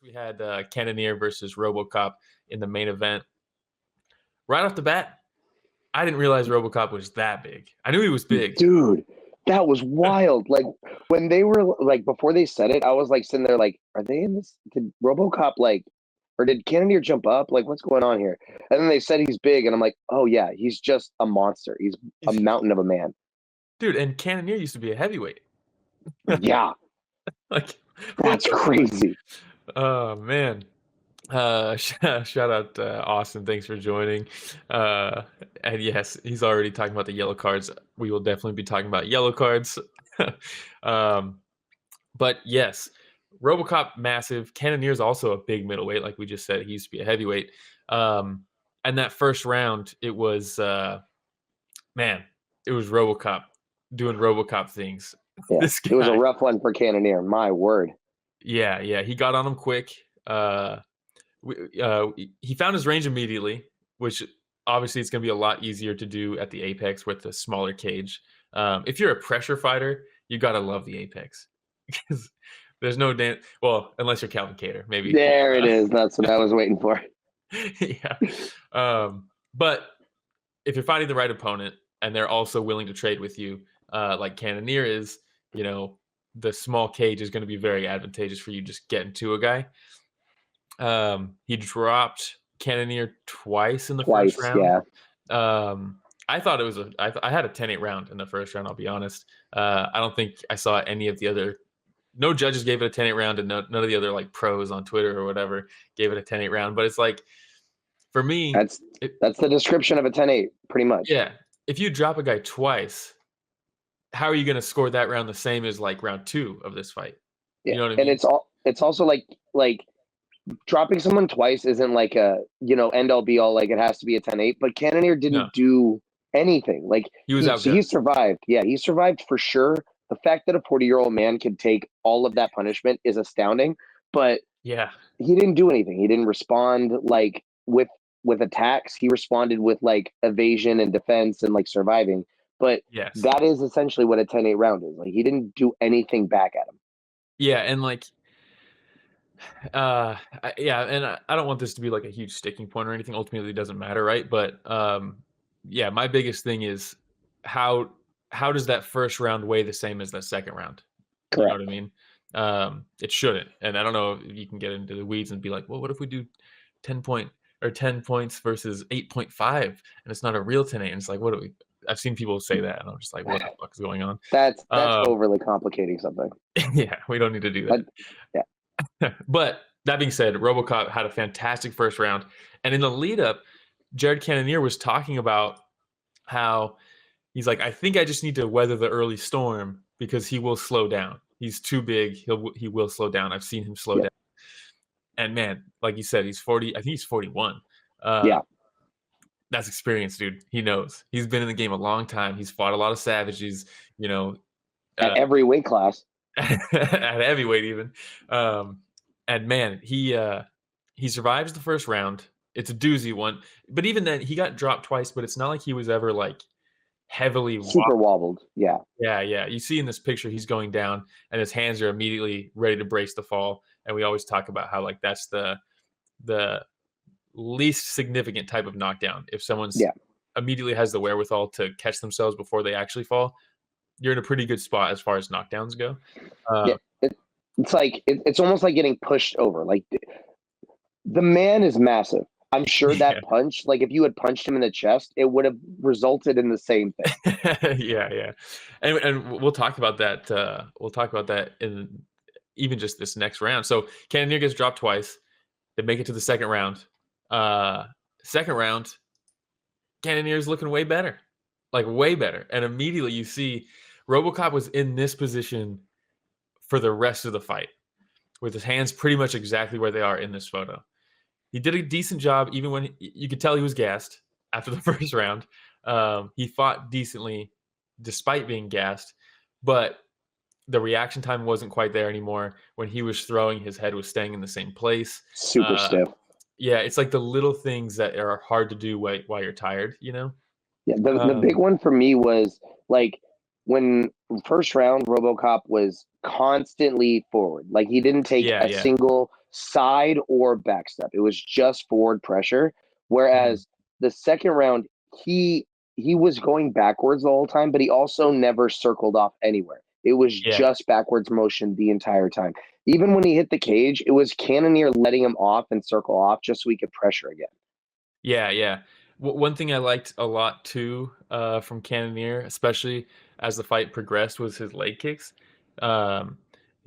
we had Cannonier versus Robocop in the main event. Right off the bat, I didn't realize Robocop was that big. I knew he was big. Dude, that was wild. Like when they were like before they said it, I was like sitting there like, are they in this? Did Robocop like, or did Cannonier jump up? Like, what's going on here? And then they said he's big, and I'm like, oh yeah, he's just a monster. He's a mountain of a man. Dude, and Cannonier used to be a heavyweight. Yeah. Like, that's crazy. Oh man. Shout out Austin. Thanks for joining. And yes, he's already talking about the yellow cards. We will definitely be talking about yellow cards. But yes, Robocop massive. Cannoneer is also a big middleweight, like we just said. He used to be a heavyweight. And that first round, it was it was Robocop doing Robocop things. Yeah, it was a rough one for Cannonier. My word. Yeah, he got on him quick. He found his range immediately, which obviously it's going to be a lot easier to do at the Apex with a smaller cage. If you're a pressure fighter, you got to love the Apex because there's no well, unless you're Calvin Cater, maybe. There it is. That's what I was waiting for. Yeah. But if you're fighting the right opponent and they're also willing to trade with you, like Cannonier is, the small cage is going to be very advantageous for you just getting to a guy. He dropped Cannonier twice in the first round. Yeah. I thought it was I had a 10-8 round in the first round, I'll be honest. I don't think I saw any of the other. No judges gave it a 10-8 round, and none of the other like pros on Twitter or whatever gave it a 10-8 round. But it's like, for me, that's the description of a 10-8, pretty much. Yeah. If you drop a guy twice, how are you going to score that round the same as like round 2 of this fight? Yeah. You know what I mean? And it's also like dropping someone twice isn't like a end all be all, like it has to be a 10-8, but Cannonier didn't do anything. Like he survived. Yeah, he survived for sure. The fact that a 40-year-old man could take all of that punishment is astounding, but yeah, he didn't do anything. He didn't respond like with attacks. He responded with like evasion and defense and like surviving. But that is essentially what a 10-8 round is. Like he didn't do anything back at him. Yeah, and like and I don't want this to be like a huge sticking point or anything. Ultimately, it doesn't matter, right? But my biggest thing is how does that first round weigh the same as that second round? Correct. You know what I mean? It shouldn't. And I don't know if you can get into the weeds and be like, well, what if we do 10 points versus 8.5 and it's not a real 10-8? And it's like, what do we? I've seen people say that, and I'm just like, what the fuck is going on? That's overly complicating something. Yeah, we don't need to do that. Yeah. But that being said, Robocop had a fantastic first round. And in the lead up, Jared Cannonier was talking about how he's like, I think I just need to weather the early storm because he will slow down. He's too big. He will slow down. I've seen him slow down. And man, like you said, he's 40. I think he's 41. That's experience, dude. He knows. He's been in the game a long time. He's fought a lot of savages, at every weight class. At heavyweight even. And man, he survives the first round. It's a doozy one. But even then, he got dropped twice, but it's not like he was ever like heavily super wobbled. Yeah. Yeah. You see in this picture, he's going down and his hands are immediately ready to brace the fall. And we always talk about how like that's the least significant type of knockdown. If someone's immediately has the wherewithal to catch themselves before they actually fall, you're in a pretty good spot as far as knockdowns go. It's like it's almost like getting pushed over. Like the man is massive. I'm sure that punch, like if you had punched him in the chest, it would have resulted in the same thing. Yeah. And we'll talk about that. We'll talk about that in even just this next round. So Cannonier gets dropped twice. They make it to the second round. Second round, Cannonier's looking way better. Like way better. And immediately you see Robocop was in this position for the rest of the fight with his hands pretty much exactly where they are in this photo. He did a decent job, even when you could tell he was gassed after the first round. He fought decently despite being gassed, but the reaction time wasn't quite there anymore. When he was throwing, his head was staying in the same place. Super stiff. Yeah, it's like the little things that are hard to do while you're tired, Yeah, the big one for me was like when first round Robocop was constantly forward. Like he didn't take a single side or backstep. It was just forward pressure. Whereas the second round, he was going backwards the whole time, but he also never circled off anywhere. It was just backwards motion the entire time. Even when he hit the cage, it was Cannonier letting him off and circle off just so he could pressure again. Yeah. One thing I liked a lot too from Cannonier, especially as the fight progressed, was his leg kicks.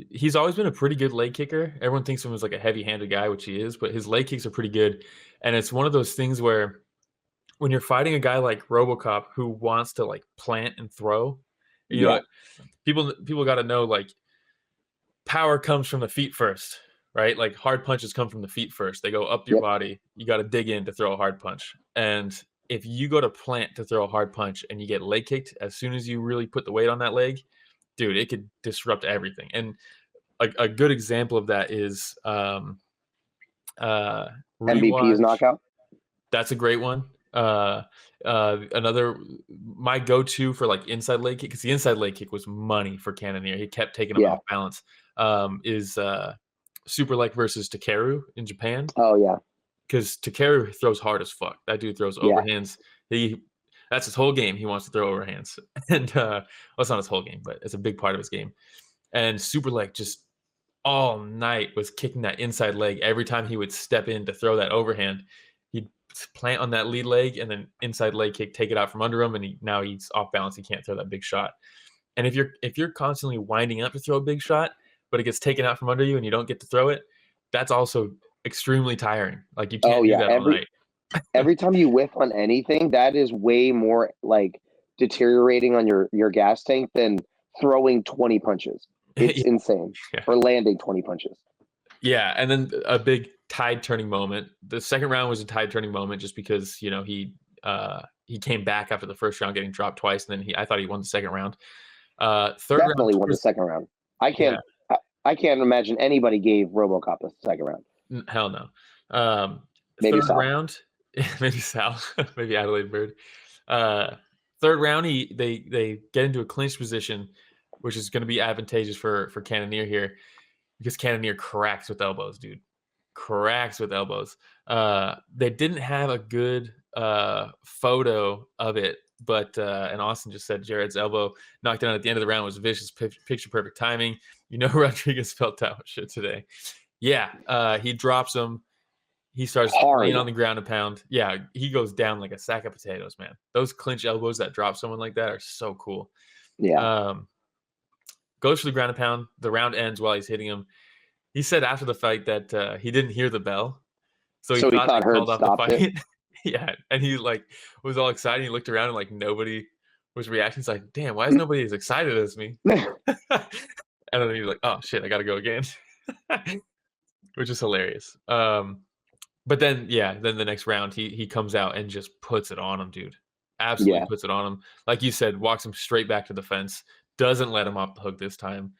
He's always been a pretty good leg kicker. Everyone thinks of him as like a heavy-handed guy, which he is, but his leg kicks are pretty good. And it's one of those things where when you're fighting a guy like Robocop who wants to like plant and throw, you know, people got to know like power comes from the feet first, right? Like hard punches come from the feet first. They go up your body. You got to dig in to throw a hard punch. And if you go to plant to throw a hard punch and you get leg kicked, as soon as you really put the weight on that leg, dude, it could disrupt everything. And a good example of that is MVP's knockout. That's a great one. Another, my go-to for like inside leg kick, because the inside leg kick was money for Cannonier. He kept taking him off balance. Is Super Leg versus Takeru in Japan. Oh yeah, because Takeru throws hard as fuck. That dude throws overhands. That's his whole game. He wants to throw overhands, and well, it's not his whole game, but it's a big part of his game. And Super Leg just all night was kicking that inside leg every time he would step in to throw that overhand. He'd plant on that lead leg and then inside leg kick, take it out from under him, and now he's off balance. He can't throw that big shot. And if you're constantly winding up to throw a big shot, but it gets taken out from under you and you don't get to throw it, that's also extremely tiring. Like you can't do that all night. Every time you whiff on anything, that is way more like deteriorating on your gas tank than throwing 20 punches. It's insane. Or landing 20 punches. Yeah, and then a big tide turning moment. The second round was a tide turning moment just because, he came back after the first round getting dropped twice, and then I thought he won the second round. Third Definitely round won the second round. I can't imagine anybody gave Robocop the second round. Hell no. Maybe third Sal. Round, maybe Sal, maybe Adelaide Bird. Third round, they get into a clinch position, which is going to be advantageous for Cannonier here, because Cannonier cracks with elbows, dude. Cracks with elbows. They didn't have a good photo of it, but and Austin just said Jared's elbow knocked down at the end of the round was vicious, picture perfect timing. Rodriguez felt that shit today. Yeah, he drops him. He starts laying on the ground and pound. Yeah, he goes down like a sack of potatoes, man. Those clinch elbows that drop someone like that are so cool. Yeah. Goes for the ground and pound. The round ends while he's hitting him. He said after the fight that he didn't hear the bell, so he thought they called off the fight. Yeah, and he was all excited. He looked around and nobody was reacting. He's like, "Damn, why is nobody as excited as me?" And then he's like, "Oh shit, I gotta go again," which is hilarious. But then the next round he comes out and just puts it on him, dude. Absolutely puts it on him. Like you said, walks him straight back to the fence. Doesn't let him off the hook this time.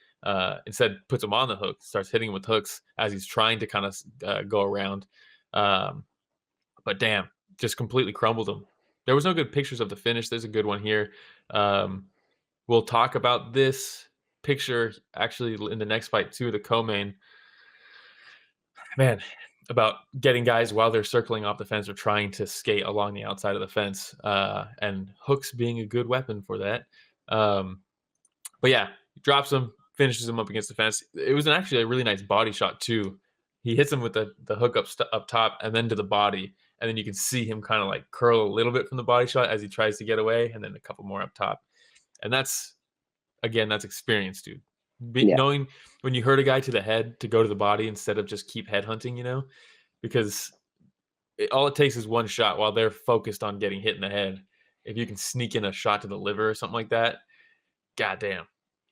Instead, puts him on the hook. Starts hitting him with hooks as he's trying to kind of go around. But damn, just completely crumbled him. There was no good pictures of the finish. There's a good one here. We'll talk about this picture actually in the next fight too, the co-main. Man, about getting guys while they're circling off the fence or trying to skate along the outside of the fence, and hooks being a good weapon for that. But yeah, he drops him, finishes him up against the fence. It was actually a really nice body shot too. He hits him with the hook up top and then to the body, and then you can see him kind of curl a little bit from the body shot as he tries to get away, and then a couple more up top. And that's experience, dude. Knowing when you hurt a guy to the head to go to the body instead of just keep head hunting, because all it takes is one shot while they're focused on getting hit in the head. If you can sneak in a shot to the liver or something like that, goddamn.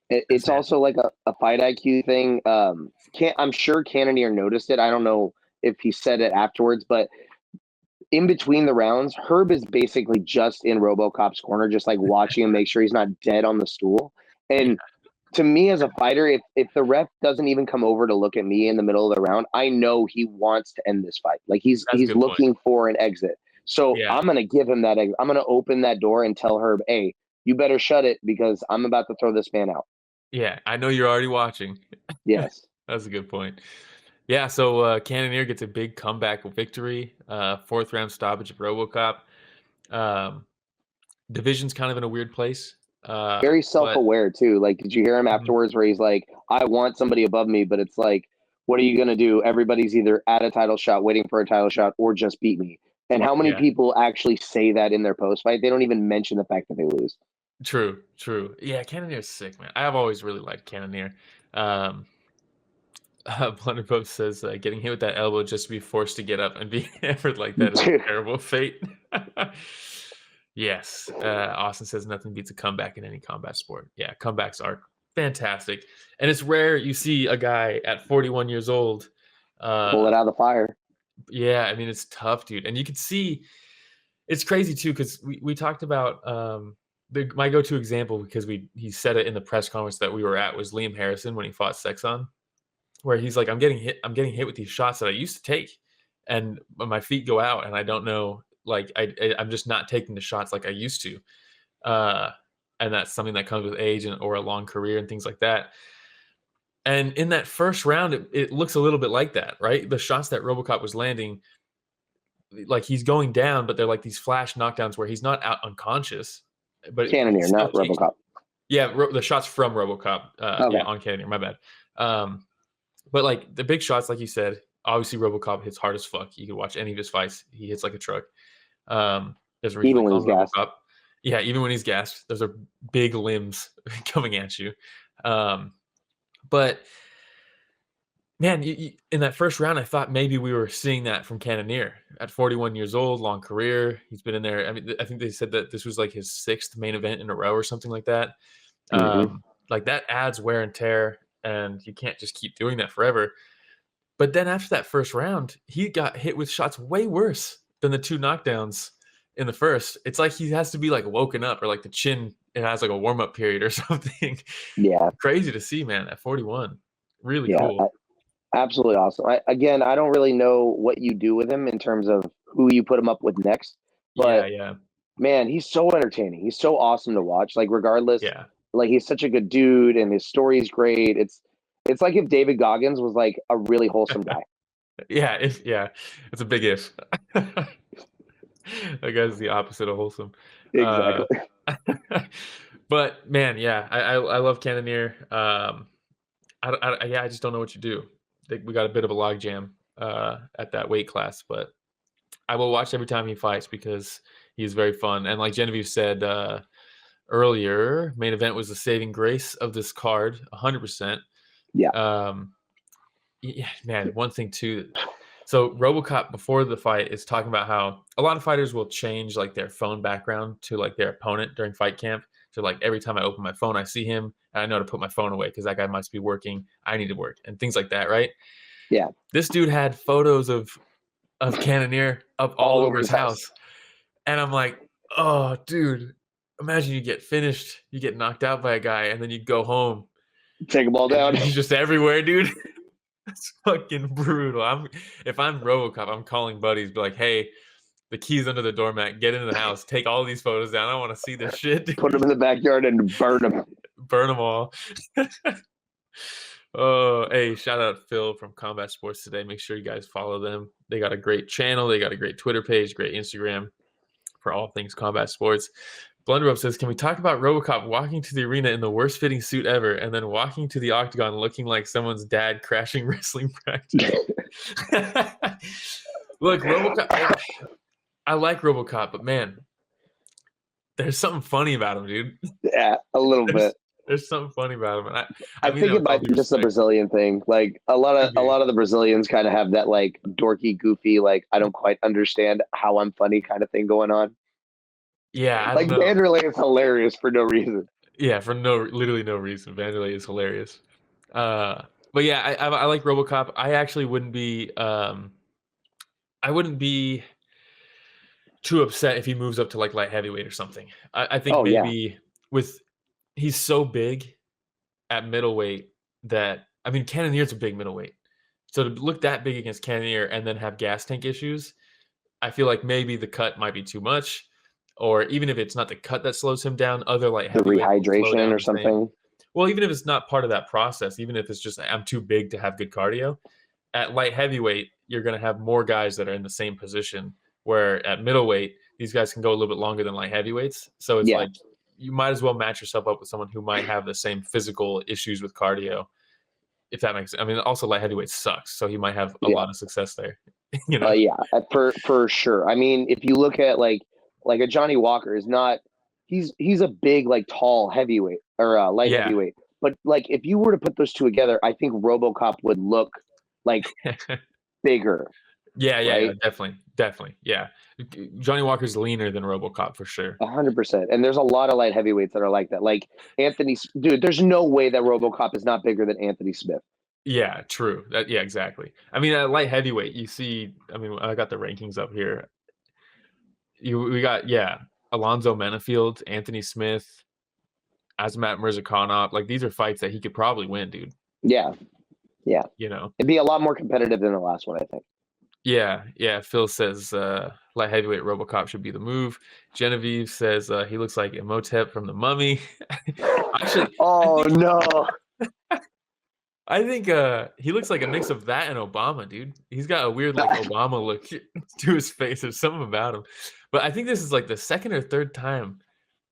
It's also like a fight IQ thing. I'm sure Cannonier noticed it. I don't know if he said it afterwards, but in between the rounds, Herb is basically just in Robocop's corner, just watching him, make sure he's not dead on the stool. And to me as a fighter, if the ref doesn't even come over to look at me in the middle of the round, I know he wants to end this fight. He's looking for an exit. So I'm going to give him that exit. I'm going to open that door and tell Herb, hey, you better shut it because I'm about to throw this man out. Yeah, I know you're already watching. Yes. That's a good point. Yeah, so Cannonier gets a big comeback victory, 4th round stoppage of Robocop. Um, Division's kind of in a weird place, Very but self-aware too. Like, did you hear him Mhm. afterwards where he's like, I want somebody above me, but it's like, what are you gonna do? Everybody's either at a title shot, waiting for a title shot, or just beat me. And how many Yeah, people actually say that in their post fight? They don't even mention the fact that they lose. true. Yeah, Cannonier's sick, man. I've always really liked Cannonier. Um, Blunderbuff says, "Getting hit with that elbow just to be forced to get up and be hammered like that is a terrible fate." Yes. Austin says, "Nothing beats a comeback in any combat sport." Yeah, comebacks are fantastic, and it's rare you see a guy at 41 years old. Pull it out of the fire. Yeah, I mean, it's tough, dude, and you can see it's crazy too because we talked about my go-to example because he said it in the press conference that we were at was Liam Harrison when he fought Sexon, where he's like, I'm getting hit with these shots that I used to take, and my feet go out, and I don't know, like I'm just not taking the shots like I used to, uh, and that's something that comes with age or a long career and things like that. And in that first round, it looks a little bit like that, right? The shots that RoboCop was landing, like he's going down, but they're like these flash knockdowns where he's not out unconscious, but he Cannonier, still not takes. RoboCop. Yeah, the shots from RoboCop. Yeah, Okay. on Cannonier. My bad. But like the big shots, like you said, obviously RoboCop hits hard as fuck. You can watch any of his fights; he hits like a truck. There's a reason Even they when call he's him gassed. RoboCop. Yeah, even when he's gassed, those are big limbs coming at you. But man, in that first round, I thought maybe we were seeing that from Cannonier at 41 years old, long career. He's been in there. I mean, I think they said that this was like his 6th main event in a row or something like that. Mm-hmm. Like that adds wear and tear, and you can't just keep doing that forever. But then after that first round, he got hit with shots way worse than the 2 knockdowns in the first. It's like he has to be like woken up or like the chin, it has like a warm up period or something. Yeah. Crazy to see, man, at 41. Really Yeah. cool. Absolutely awesome. Again, I don't really know what you do with him in terms of who you put him up with next, Yeah, but yeah, man, he's so entertaining. He's so awesome to watch. Like, regardless, yeah. like he's such a good dude, and his story's great. It's like if David Goggins was like a really wholesome guy. It's a big if. That guy's the opposite of wholesome. Uh, Exactly. but man, yeah, I love Cannonier. I just don't know what you do. We got a bit of a logjam at that weight class, but I will watch every time he fights because he's very fun. And like Genevieve said earlier, main event was the saving grace of this card, 100%. Yeah. Yeah, man, one thing too. So RoboCop before the fight is talking about how a lot of fighters will change like their phone background to like their opponent during fight camp. So like every time I open my phone, I see him, and I know to put my phone away because that guy must be working. I need to work and things like that, right? Yeah. This dude had photos of Cannonier up all All over over his his house. house, and I'm like, oh, dude, imagine you get finished, you get knocked out by a guy, and then you go home, Take them all and down. he's just everywhere, dude. It's fucking brutal. If I'm RoboCop, I'm calling buddies, be like, "Hey, the keys under the doormat. Get into the house. Take all these photos down. I want to see this shit, Put them dude. in the backyard and burn them. Burn them all." Oh, hey, shout out Phil from Combat Sports Today. Make sure you guys follow them. They got a great channel. They got a great Twitter page, great Instagram for all things combat sports. Blunderup says, "Can we talk about RoboCop walking to the arena in the worst fitting suit ever, and then walking to the octagon looking like someone's dad crashing wrestling practice?" Look, RoboCop. I like RoboCop, but man, there's something funny about him, dude. Yeah, a little there's bit. there's something funny about him, and I I mean think that it with all might due be just a respect. Brazilian thing. Like Could a be. lot of the Brazilians kind of have that like dorky, goofy, like I don't quite understand how I'm funny kind of thing going on. Yeah, I don't Like know. Vanderlei is hilarious for no reason. Yeah, for literally no reason. Vanderlei is hilarious. But yeah, I like RoboCop. I wouldn't be too upset if he moves up to like light heavyweight or something. I think Oh yeah, maybe with he's so big at middleweight that I mean Cannonier's a big middleweight. So to look that big against Cannonier and then have gas tank issues, I feel like maybe the cut might be too much. Or even if it's not the cut that slows him down, other light the heavyweights will slow rehydration down or the same. something. Well, even if it's not part of that process, even if it's just I'm too big to have good cardio, at light heavyweight, you're going to have more guys that are in the same position. Where at middleweight, these guys can go a little bit longer than light heavyweights. So it's like you might as well match yourself up with someone who might have the same physical issues with cardio. If that makes sense. I mean, also light heavyweight sucks, so he might have a lot of success there. For sure. I mean, if you look at like a Johnny Walker is not he's a big like tall heavyweight or light heavyweight. But like if you were to put those two together, I think RoboCop would look like bigger. Yeah, definitely. Yeah. Johnny Walker's leaner than RoboCop for sure. 100%. And there's a lot of light heavyweights that are like that. Like Anthony, dude, there's no way that RoboCop is not bigger than Anthony Smith. Yeah, true. Yeah, exactly. I mean, at light heavyweight, you see, I mean, I got the rankings up here. We got, Alonzo Menafield, Anthony Smith, Azamat Mirzakhanov. Like, these are fights that he could probably win, dude. Yeah. You know, it'd be a lot more competitive than the last one, I think. Yeah. Phil says light heavyweight RoboCop should be the move. Genevieve says he looks like Imhotep from The Mummy. Actually, no. I think he looks like a mix of that and Obama, dude. He's got a weird like Obama look to his face. There's something about him. But I think this is like the second or third time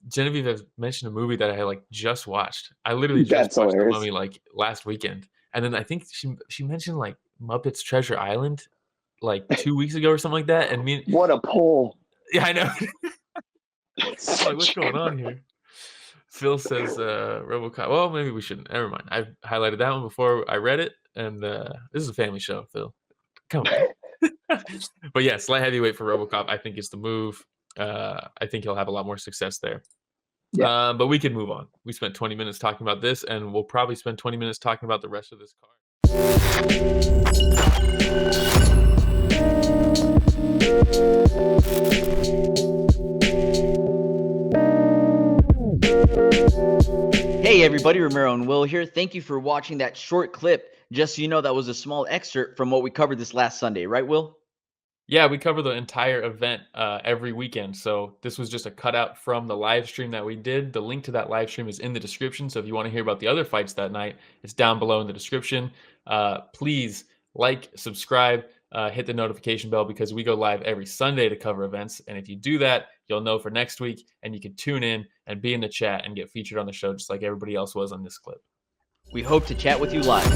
Genevieve has mentioned a movie that I like just watched. I literally just watched The Mummy like last weekend. And then I think she mentioned like Muppets Treasure Island like 2 weeks ago or something like that. And what a pull. Yeah, I know. Like, what's going on here? Phil says RoboCop. Well, maybe we shouldn't. Never mind. I highlighted that one before I read it, and this is a family show, Phil. Come on. But yes, light heavyweight for RoboCop, I think is the move. I think he'll have a lot more success there. Yeah. But we can move on. We spent 20 minutes talking about this, and we'll probably spend 20 minutes talking about the rest of this card. Hey everybody, Romero and Will here. Thank you for watching that short clip. Just so you know, that was a small excerpt from what we covered this last Sunday, right, Will? Yeah, we cover the entire event every weekend. So this was just a cutout from the live stream that we did. The link to that live stream is in the description. So if you want to hear about the other fights that night, it's down below in the description. Please like, subscribe, hit the notification bell because we go live every Sunday to cover events. And if you do that, you'll know for next week and you can tune in and be in the chat and get featured on the show just like everybody else was on this clip. We hope to chat with you live.